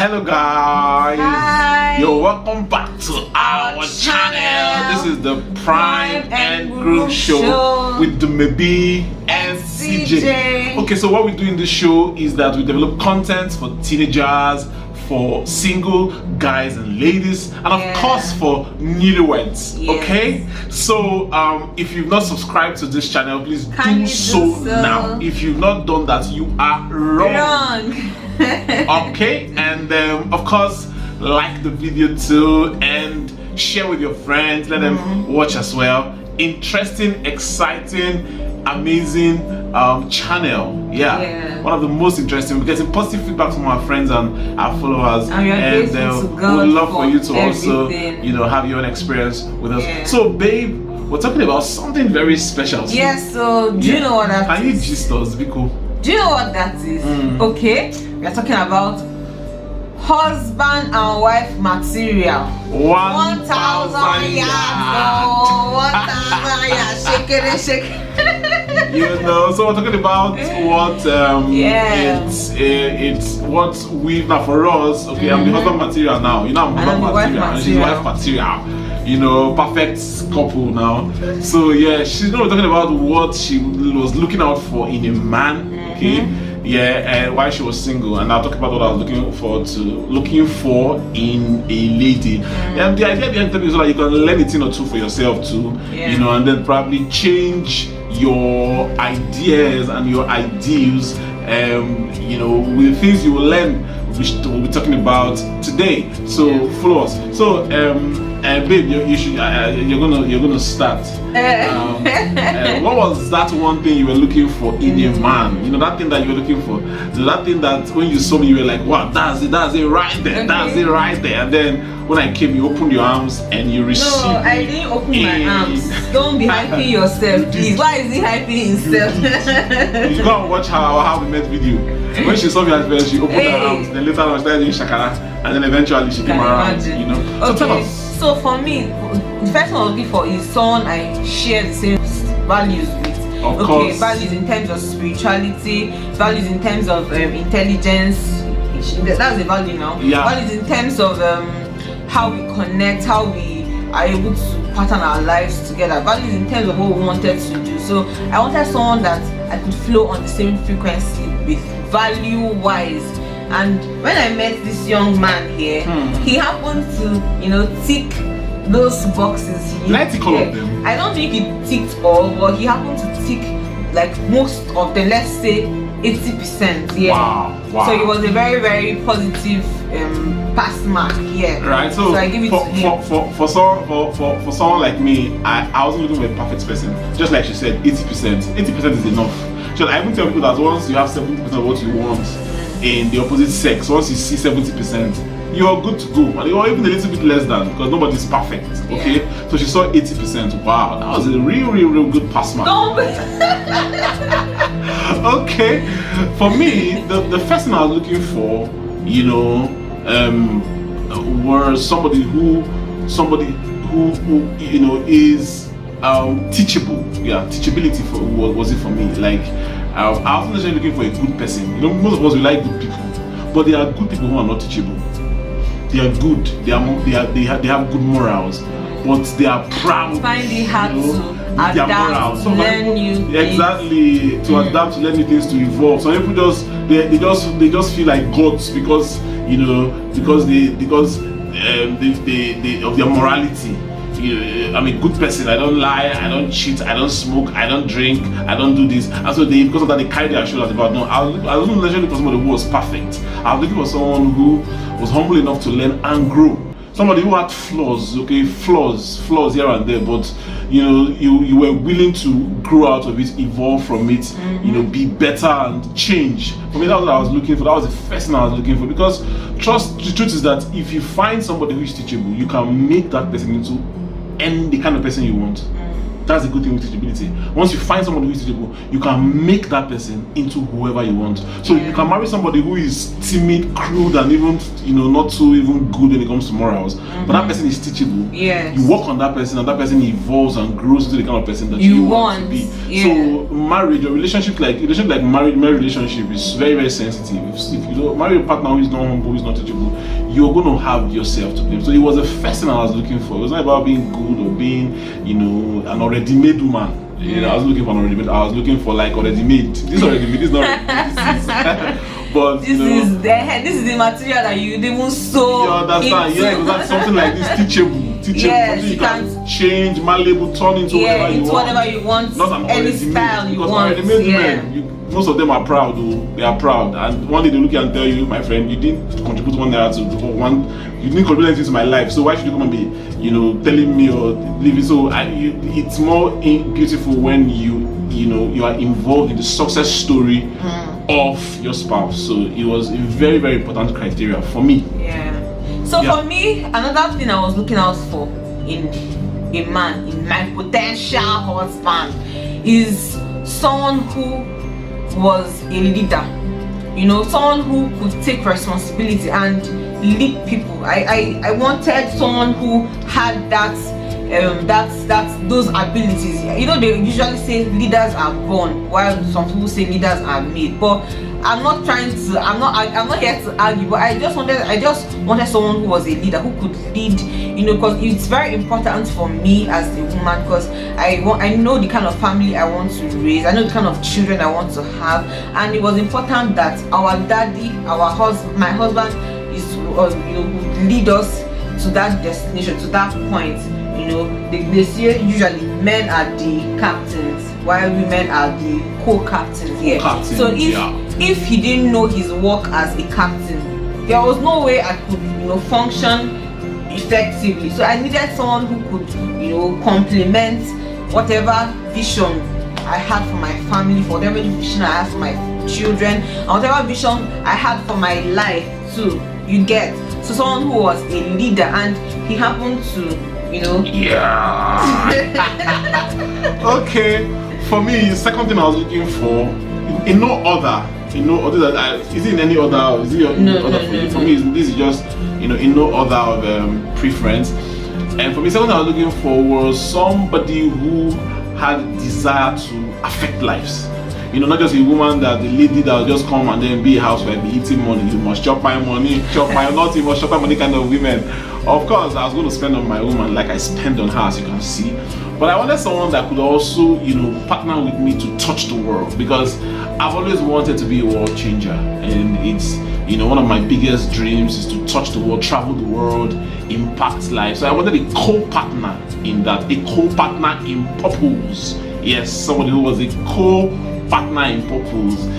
Hello guys. Hi. You're welcome back to our channel. This is the Prime and Groom show with Dumebi and Cjay. Okay, so what we do in this show is that we develop content for teenagers, for single guys and ladies, and of course for newlyweds. Okay, so if you've not subscribed to this channel, please do so now. If you've not done that, you are wrong. Okay, and of course like the video too and share with your friends, let them watch as well. Interesting, exciting, amazing channel. One of the most interesting. We're getting positive feedback from our friends and our followers, and we'd love for you to also have your own experience with us. So babe, we're talking about something very special. So do you know what that is? Can you gist us, Biko? Do you know what that is? Okay, we are talking about husband and wife material. 1,000 yards. 1,000 yards. Shake it, shake it. So we're talking about what it's what we now for us. Okay, I'm the husband material now. I'm husband material and she's wife material. Perfect couple now. So yeah, she's not talking about what she was looking out for in a man. Okay, and why she was single, and I'll talk about what I was looking for in a lady. And the idea behind it is so that you can learn a thing or two for yourself too, and then probably change your ideas and your ideals, with things you will learn, which we'll be talking about today. So follow us. So babe, you're gonna start. What was that one thing you were looking for in a man? That thing that you were looking for. That thing that when you saw me, you were like, wow, that's it right there. That's it right there. And then when I came, you opened your arms and you received. No, I didn't open my arms. Don't be hyping yourself, please. Why is he hyping himself? You go and watch how we met video. When she saw me at first, she opened her arms. Then later on, she started doing shakara, and then eventually she came around. So tell us. So for me, the first one I was looking for is someone I share the same values with. Of course. Values in terms of spirituality, values in terms of intelligence. That's a value now. Values in terms of how we connect, how we are able to pattern our lives together. Values in terms of what we wanted to do. So I wanted someone that I could flow on the same frequency with, value-wise. And when I met this young man here, he happened to, tick those boxes. I tick all of them? I don't think he ticked all, but he happened to tick like most of them. Let's say 80%. Wow. So it was a very, very positive pass mark. Right. So I give it to him. For someone like me, I wasn't looking for a perfect person. Just like she said, 80%. 80% is enough. So I even tell people that once you have 70% of what you want in the opposite sex, once you see 70%, you are good to go, and you are even a little bit less than, because nobody's perfect. Okay, so she saw 80%. Wow, that was a real good pass mark. Okay, for me, the first thing I was looking for, was somebody who is teachable. Teachability was it for me. Like I wasn't necessarily looking for a good person. Most of us we like good people, but there are good people who are not teachable. They are good. They have good morals, but they are proud. Find it hard to adapt, to learn new things. Exactly, to adapt, to learn new things, to evolve. Some people they just feel like gods because of their morality. I'm a good person. I don't lie. I don't cheat. I don't smoke. I don't drink. I don't do this. And so because of that, they carry their shoulders about. No, I wasn't necessarily looking for somebody who was perfect. I was looking for someone who was humble enough to learn and grow. Somebody who had flaws, flaws here and there, but you were willing to grow out of it, evolve from it, be better and change. For me, that's what I was looking for. That was the first thing I was looking for, because the truth is that if you find somebody who is teachable, you can make that person into any kind of person you want. That's a good thing with teachability. Once you find somebody who is teachable, you can make that person into whoever you want. So you can marry somebody who is timid, crude, and even not too even good when it comes to morals. But that person is teachable. Yes. You work on that person, and that person evolves and grows into the kind of person that you want to be. Yeah. So marriage or relationship like marriage relationship is very, very sensitive. If you don't marry a partner who is not humble, who is not teachable, you're going to have yourself to blame. So it was the first thing I was looking for. It was not about being good or being, an already made woman. I was looking for an already made. I was looking for like already made. This already made. This is not. But this is the material that you even sew. You understand? Into. Yeah, that's something like this teachable. Yes, something you can change, malleable, turn into whatever you want. Not an any already style made, you because want. already made women, most of them are proud. They are proud, and one day they look at you and tell you, my friend, you didn't contribute $1 to one. You didn't contribute anything to my life. So why should you come and be, telling me or leaving? So it's more beautiful when you are involved in the success story of your spouse. So it was a very, very important criteria for me. Yeah. So for me, another thing I was looking out for in a man, in my potential husband, is someone who was a leader. Someone who could take responsibility and lead people. I wanted someone who had those abilities. They usually say leaders are born, while some people say leaders are made. But I'm not here to argue, but I just wanted someone who was a leader, who could lead, because it's very important for me as a woman, because I know the kind of family I want to raise, I know the kind of children I want to have, and it was important that our daddy, my husband would lead us to that destination, to that point. They say usually men are the captains, while women are the co-captains. So if he didn't know his work as a captain, there was no way I could function effectively. So I needed someone who could complement whatever vision I had for my family, for whatever vision I had for my children, and whatever vision I had for my life too. You get? So someone who was a leader, and he happened to Okay, for me, the second thing I was looking for, is it in any other? Is it no, other for you? For me, this is just in no other of preference. And for me, the second thing I was looking for was somebody who had desire to affect lives. Not just a woman that the lady that will just come and then be a housewife, be eating money. You must chop my money, not you must chop my money kind of women. Of course, I was going to spend on my woman like I spend on her, as you can see. But I wanted someone that could also, partner with me to touch the world, because I've always wanted to be a world changer, and it's one of my biggest dreams is to touch the world, travel the world, impact lives. So I wanted a co-partner in that, a co-partner in purpose. Yes, somebody who was a co-partner in purpose.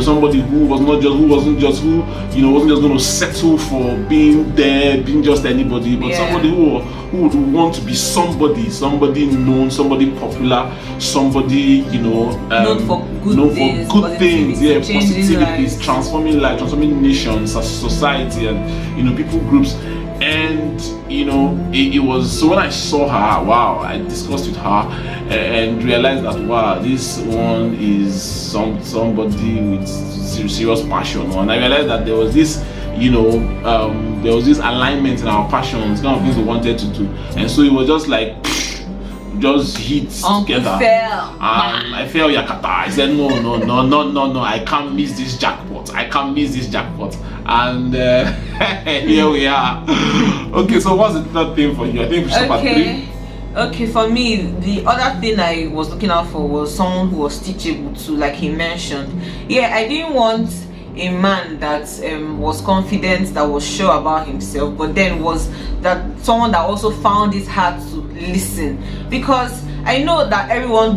Somebody who wasn't just going to settle for being there, being just anybody, but somebody who would want to be somebody known, somebody popular, somebody known for good things, positivities, transforming life, transforming nations, society, and people groups. And it was, so when I saw her, wow, I discussed with her and realized that wow, this one is somebody with serious passion. And I realized that there was this alignment in our passions, kind of things we wanted to do. And so it was just like just hit together. I fell yakata. I said no, I can't miss this jackpot. And here we are. Okay, so what's the third thing for you? I think we should stop at 3. Okay, for me, the other thing I was looking out for was someone who was teachable too, like he mentioned. I didn't want a man that was confident, that was sure about himself, but then was that someone that also found it hard to listen, because I know that everyone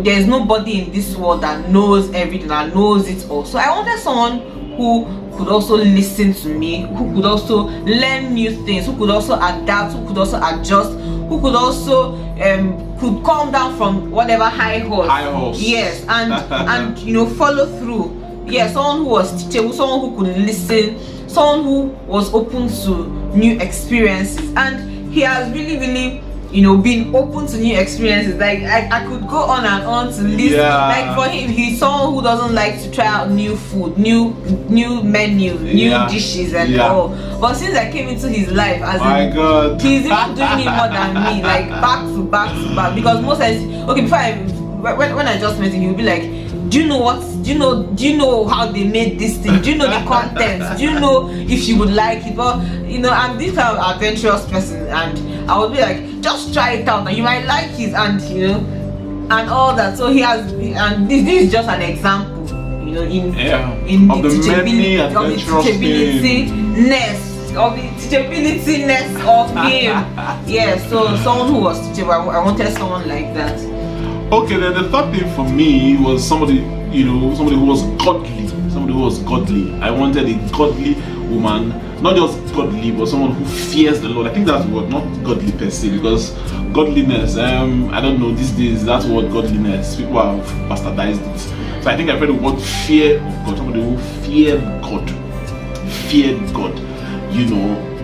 there's nobody in this world that knows everything, that knows it all. So I wanted someone who could also listen to me, who could also learn new things, who could also adapt, who could also adjust, who could also could calm down from whatever high horse. Yes, and follow through. Someone who was teachable, someone who could listen, someone who was open to new experiences. And he has really being open to new experiences. Like I could go on and on to list. Like for him, he's someone who doesn't like to try out new food, new menus, new dishes and all. But since I came into his life, God, he's even doing it more than me, like back to back. Because most times, when I just met him, he'll be like, do you know how they made this thing? Do you know the content? Do you know if you would like it? But I'm this kind of adventurous person, and I would be like, just try it out and you might like it, and and all that. So he has, and this is just an example, in the teachability-ness of him. So someone who was teachable, I wanted someone like that. Okay, then the third thing for me was somebody who was godly. I wanted a godly woman, not just godly, but someone who fears the Lord. I think that's what, not godly per se, because godliness, I don't know, these days, that's what godliness, people have bastardized it. So I think I read the word fear of God, somebody who feared God,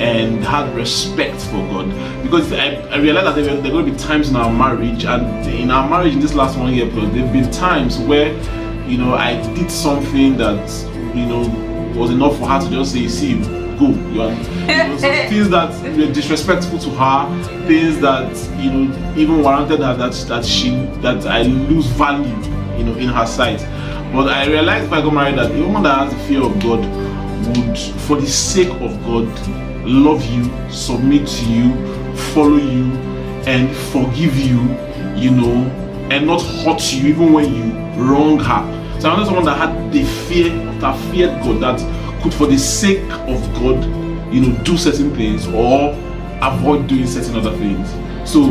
and had respect for God. Because I realized that there are going to be times in our marriage, and in our marriage in this last 1 year plus, there have been times where, I did something that, was enough for her to just say, see, go. Things that were disrespectful to her, things that, even warranted her that I lose value, in her sight. But I realized if I got married that a woman that has the fear of God would, for the sake of God, love you, submit to you, follow you, and forgive you, and not hurt you even when you wrong her. So I wanted someone that had the fear, that feared God, that could, for the sake of God, do certain things or avoid doing certain other things. So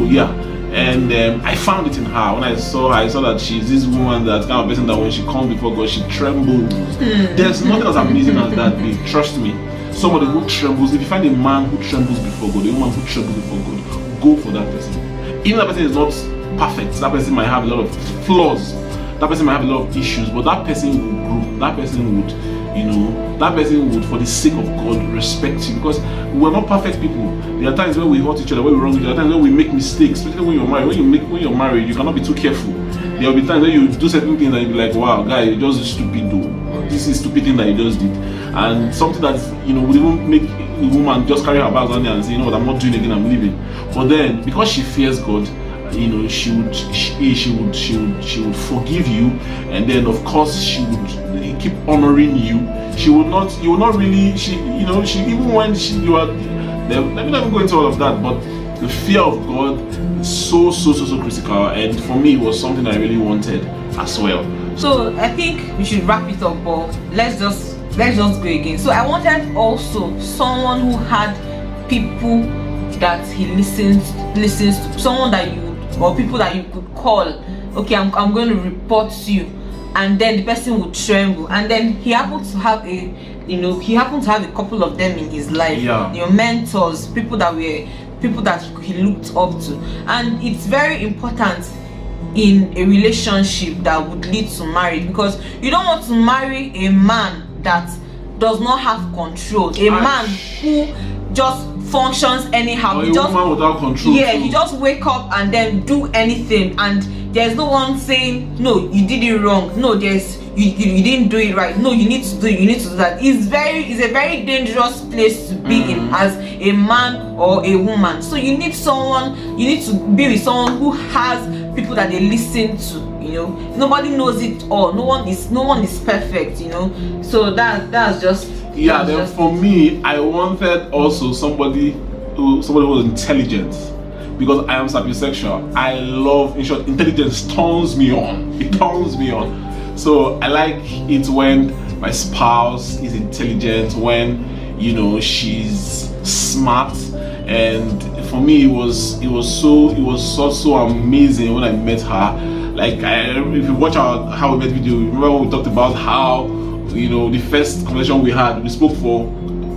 and I found it in her. When I saw her, I saw that she's this woman, that kind of person that when she comes before God, she trembles. There's nothing as amazing as that, babe. Trust me. Somebody who trembles. If you find a man who trembles before God, a woman who trembles before God, go for that person. Even that person is not perfect. That person might have a lot of flaws. That person might have a lot of issues, but that person will grow. That person would, for the sake of God, respect you, because we're not perfect people. There are times where we hurt each other, where we wrong each other, there are times where we make mistakes, especially when you're married. When you're married, you cannot be too careful. There will be times where you do certain things and you'll be like, wow, guy, you're just stupid though. This is stupid thing that you just did. And something that, would even make a woman just carry her bags on there and say, what, I'm not doing again, I'm leaving. But then, because she fears God, she would forgive you, and then of course she would keep honoring you. She will not really, even when you are, let me not go into all of that, but the fear of God is so critical, and for me it was something I really wanted as well. So I think we should wrap it up, but let's just go again. So I wanted also someone who had people that he listens to, someone that or people that you could call, okay, I'm going to report to you, and then the person would tremble. And then he happened to have a couple of them in his life, mentors, people that he looked up to. And it's very important in a relationship that would lead to marriage, because you don't want to marry a man that does not have control, a man who just functions anyhow. He just woman without control. He just wake up and then do anything, and there's no one saying, no, you did it wrong, no, you didn't do it right, no, you need to do that. It's a very dangerous place to be in as a man or a woman. So you need to be with someone who has people that they listen to. Nobody knows it all. No one is perfect. So that's just. Then for me, I wanted also somebody who was intelligent, because I am sapiosexual. I love, in short, intelligence turns me on. It turns me on. So I like it when my spouse is intelligent, when she's smart. And for me, it was so amazing when I met her. Like, if you watch how we met video, remember when we talked about how the first conversation we had, we spoke for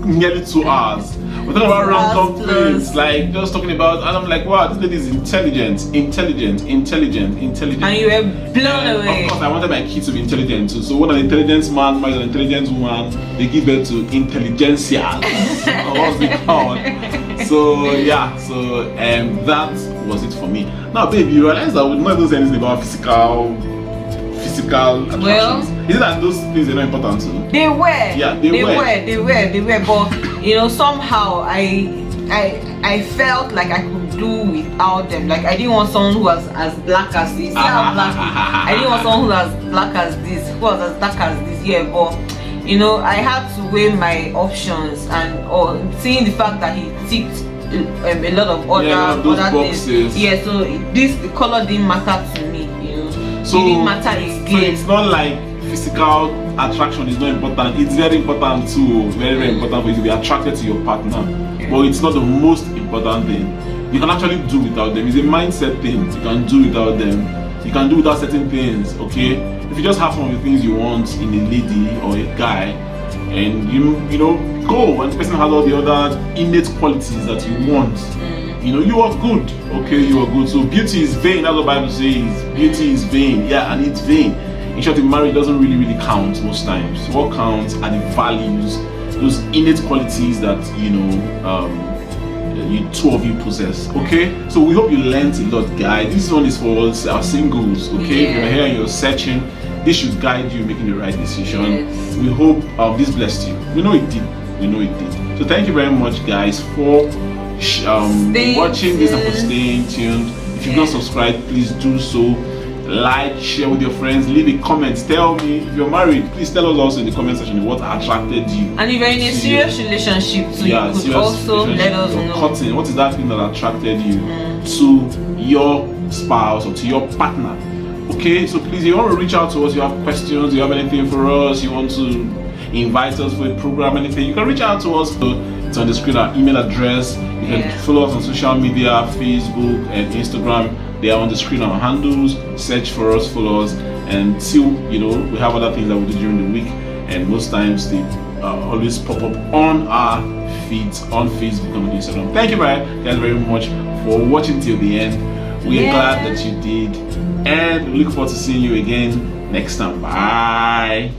nearly 2 hours. We're talking about random things, like just talking about, and I'm like, wow, this lady is intelligent. And you were blown away. Of course, I wanted my kids to be intelligent too. So when an intelligent man marries an intelligent woman, they give birth to intelligentsia. What's it called? So yeah, so that was it for me. Now, babe, you realize that we not even say anything about physical attractions. Well, is it that those things are not important too? They were. Yeah, they were. But you know, somehow I felt like I could do without them. Like I didn't want someone who was as black as this. Yeah, black. I didn't want someone who was as black as this, who was as dark as this. Yeah, but you know, I had to weigh my options and seeing the fact that he ticked a lot of other things. Yeah, so the color didn't matter to me. You know, so it didn't matter again. So it's not like physical attraction is not important. It's very important too. Very important for you to be attracted to your partner. But it's not the most important thing. You can actually do without them. It's a mindset thing. You can do without them. You can do without certain things. Okay, if you just have some of the things you want in a lady or a guy, and you know go, and the person has all the other innate qualities that you want. You know, you are good. Okay, you are good. So beauty is vain. That's what the Bible says. Beauty is vain. Yeah, and it's vain. In short, in marriage doesn't really count most times. What counts are the values, those innate qualities that you two of you possess. Okay, so we hope you learned a lot, guys. This one is for our singles. Okay, if you're here and you're searching, this should guide you making the right decision. Yes. We hope this blessed you. We know it did. So thank you very much, guys, for watching this and for staying tuned. If you've not subscribed, please do so. Like, share with your friends, leave a comment. Tell me if you're married. Please tell us also in the comment section what attracted you. And if you're in a serious relationship too, you could also let us know. Cutting, what is that thing that attracted you to your spouse or to your partner? Okay, so please, if you want to reach out to us, you have questions, you have anything for us, you want to invite us for a program, anything, you can reach out to us. It's on the screen, our email address. You can follow us on social media, Facebook and Instagram. They are on the screen, our handles. Search for us, follow us, and see, we have other things that we do during the week, and most times they always pop up on our feeds on Facebook and on Instagram. Thank you guys very much for watching till the end. We are glad that you did, and we look forward to seeing you again next time. Bye.